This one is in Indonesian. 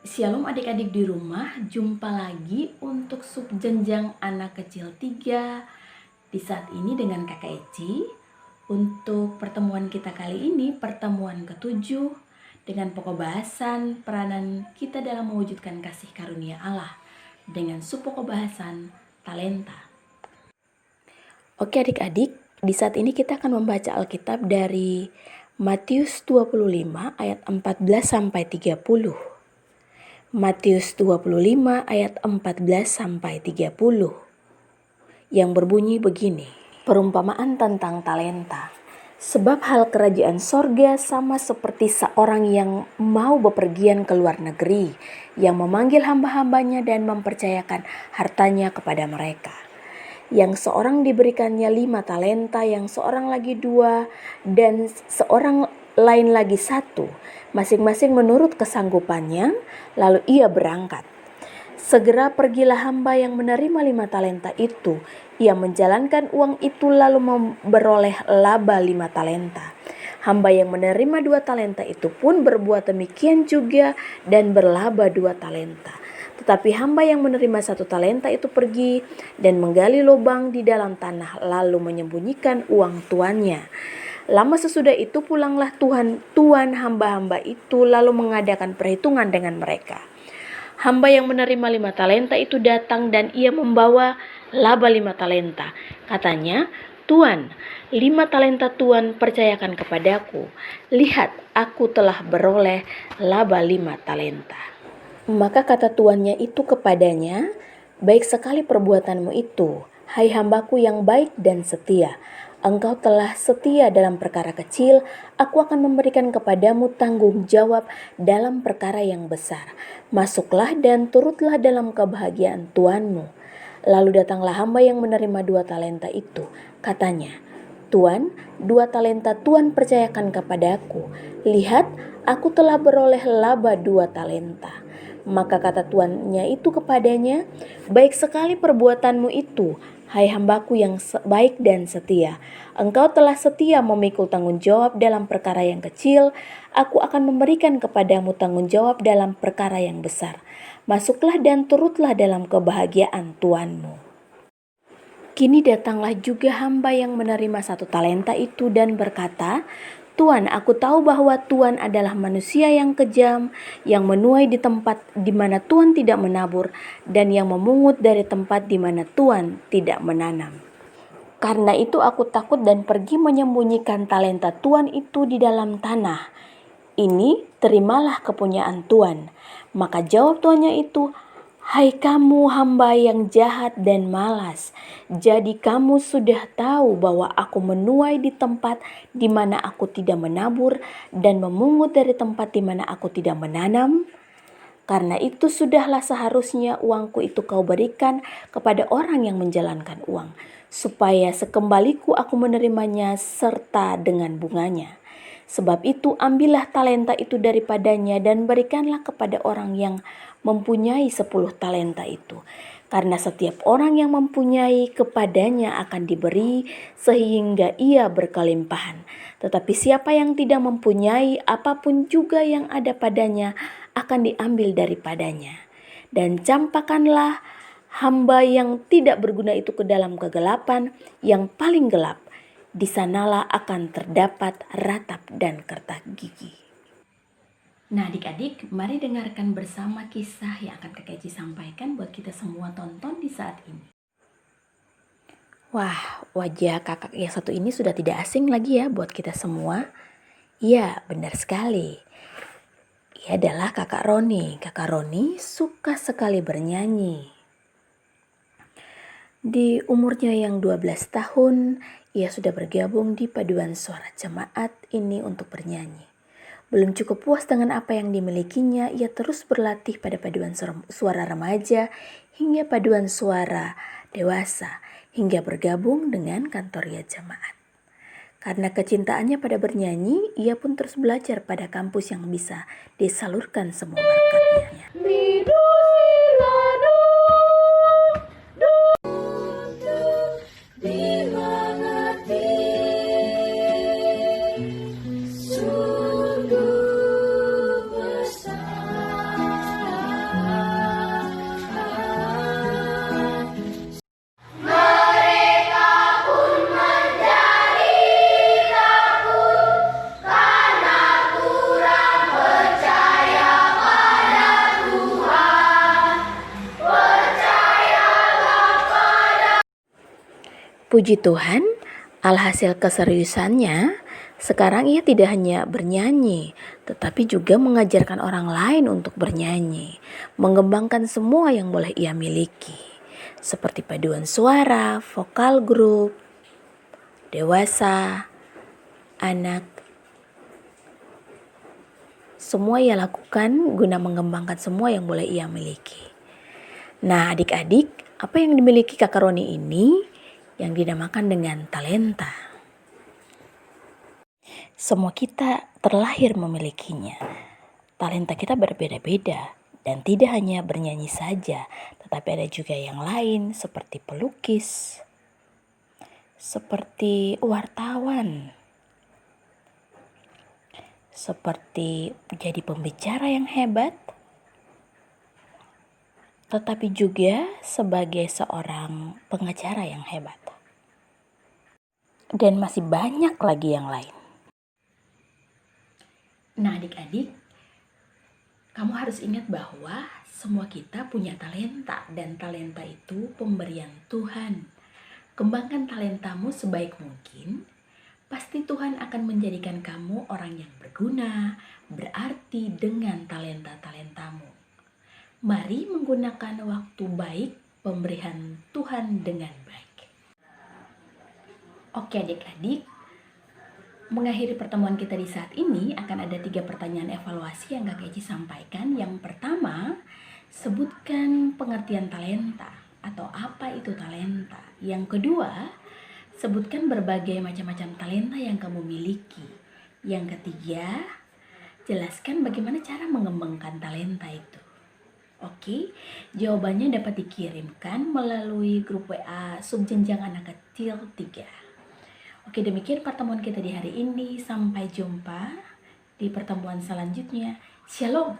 Shalom adik-adik di rumah, jumpa lagi untuk subjenjang anak kecil 3 di saat ini dengan Kakak Eci. Untuk pertemuan kita kali ini, pertemuan ke-7 dengan pokok bahasan peranan kita dalam mewujudkan kasih karunia Allah dengan subpokok bahasan talenta. Oke adik-adik, di saat ini kita akan membaca Alkitab dari Matius 25 ayat 14 sampai 30. Matius 25 ayat 14 sampai 30 yang berbunyi begini. Perumpamaan tentang talenta. Sebab hal kerajaan sorga sama seperti seorang yang mau bepergian ke luar negeri, yang memanggil hamba-hambanya dan mempercayakan hartanya kepada mereka. Yang seorang diberikannya 5 talenta, yang seorang lagi 2, dan seorang lain lagi 1, masing-masing menurut kesanggupannya, lalu ia berangkat. Segera pergilah hamba yang menerima 5 talenta itu. Ia menjalankan uang itu lalu memperoleh laba 5 talenta. Hamba yang menerima 2 talenta itu pun berbuat demikian juga dan berlaba 2 talenta. Tetapi hamba yang menerima 1 talenta itu pergi dan menggali lubang di dalam tanah lalu menyembunyikan uang tuannya. Lama sesudah itu pulanglah tuan hamba-hamba itu lalu mengadakan perhitungan dengan mereka. Hamba yang menerima 5 talenta itu datang dan ia membawa laba 5 talenta. Katanya, "Tuan, 5 talenta Tuan percayakan kepadaku. Lihat, aku telah beroleh laba 5 talenta." Maka kata tuannya itu kepadanya, "Baik sekali perbuatanmu itu, hai hambaku yang baik dan setia. Engkau telah setia dalam perkara kecil, aku akan memberikan kepadamu tanggung jawab dalam perkara yang besar. Masuklah dan turutlah dalam kebahagiaan tuanmu." Lalu datanglah hamba yang menerima 2 talenta itu. Katanya, "Tuan, 2 talenta Tuan percayakan kepadaku. Lihat, aku telah beroleh laba 2 talenta." Maka kata tuannya itu kepadanya, "Baik sekali perbuatanmu itu, hai hambaku yang baik dan setia. Engkau telah setia memikul tanggung jawab dalam perkara yang kecil, aku akan memberikan kepadamu tanggung jawab dalam perkara yang besar. Masuklah dan turutlah dalam kebahagiaan tuanmu." Kini datanglah juga hamba yang menerima 1 talenta itu dan berkata, "Tuan, aku tahu bahwa Tuan adalah manusia yang kejam, yang menuai di tempat di mana Tuan tidak menabur, dan yang memungut dari tempat di mana Tuan tidak menanam. Karena itu aku takut dan pergi menyembunyikan talenta Tuan itu di dalam tanah. Ini terimalah kepunyaan Tuan." Maka jawab tuannya itu, "Hai kamu hamba yang jahat dan malas, jadi kamu sudah tahu bahwa aku menuai di tempat di mana aku tidak menabur dan memungut dari tempat di mana aku tidak menanam? Karena itu sudahlah seharusnya uangku itu kau berikan kepada orang yang menjalankan uang, supaya sekembaliku aku menerimanya serta dengan bunganya. Sebab itu ambillah talenta itu daripadanya dan berikanlah kepada orang yang mempunyai 10 talenta itu. Karena setiap orang yang mempunyai kepadanya akan diberi sehingga ia berkelimpahan. Tetapi siapa yang tidak mempunyai, apapun juga yang ada padanya akan diambil daripadanya. Dan campakkanlah hamba yang tidak berguna itu ke dalam kegelapan yang paling gelap. Di sanalah akan terdapat ratap dan kertak gigi." Nah adik-adik, mari dengarkan bersama kisah yang akan Kak Eci sampaikan buat kita semua tonton di saat ini. Wah, wajah kakak yang satu ini sudah tidak asing lagi ya buat kita semua. Ya, benar sekali. Ia adalah kakak Roni. Kakak Roni suka sekali bernyanyi. Di umurnya yang 12 tahun, ia sudah bergabung di paduan suara jemaat ini untuk bernyanyi. Belum cukup puas dengan apa yang dimilikinya, ia terus berlatih pada paduan suara remaja hingga paduan suara dewasa, hingga bergabung dengan kantoria jemaat. Karena kecintaannya pada bernyanyi, ia pun terus belajar pada kampus yang bisa disalurkan semua berkatnya. Sungguh Puji Tuhan, alhasil keseriusannya, sekarang ia tidak hanya bernyanyi, tetapi juga mengajarkan orang lain untuk bernyanyi, mengembangkan semua yang boleh ia miliki, seperti paduan suara, vokal grup, dewasa, anak. Semua ia lakukan guna mengembangkan semua yang boleh ia miliki. Nah, adik-adik, apa yang dimiliki Kakak Roni ini yang dinamakan dengan talenta? Semua kita terlahir memilikinya. Talenta kita berbeda-beda dan tidak hanya bernyanyi saja, tetapi ada juga yang lain seperti pelukis, seperti wartawan, seperti jadi pembicara yang hebat, tetapi juga sebagai seorang pengacara yang hebat. Dan masih banyak lagi yang lain. Nah, adik-adik, kamu harus ingat bahwa semua kita punya talenta dan talenta itu pemberian Tuhan. Kembangkan talentamu sebaik mungkin. Pasti Tuhan akan menjadikan kamu orang yang berguna, berarti dengan talenta-talentamu. Mari menggunakan waktu baik pemberian Tuhan dengan baik. Oke adik-adik, mengakhiri pertemuan kita di saat ini akan ada 3 pertanyaan evaluasi yang Kak Eci sampaikan. Yang pertama, sebutkan pengertian talenta atau apa itu talenta. Yang kedua, sebutkan berbagai macam-macam talenta yang kamu miliki. Yang ketiga, jelaskan bagaimana cara mengembangkan talenta itu. Oke, jawabannya dapat dikirimkan melalui grup WA Subjenjang Anak Kecil 3. Oke, demikian pertemuan kita di hari ini. Sampai jumpa di pertemuan selanjutnya. Shalom.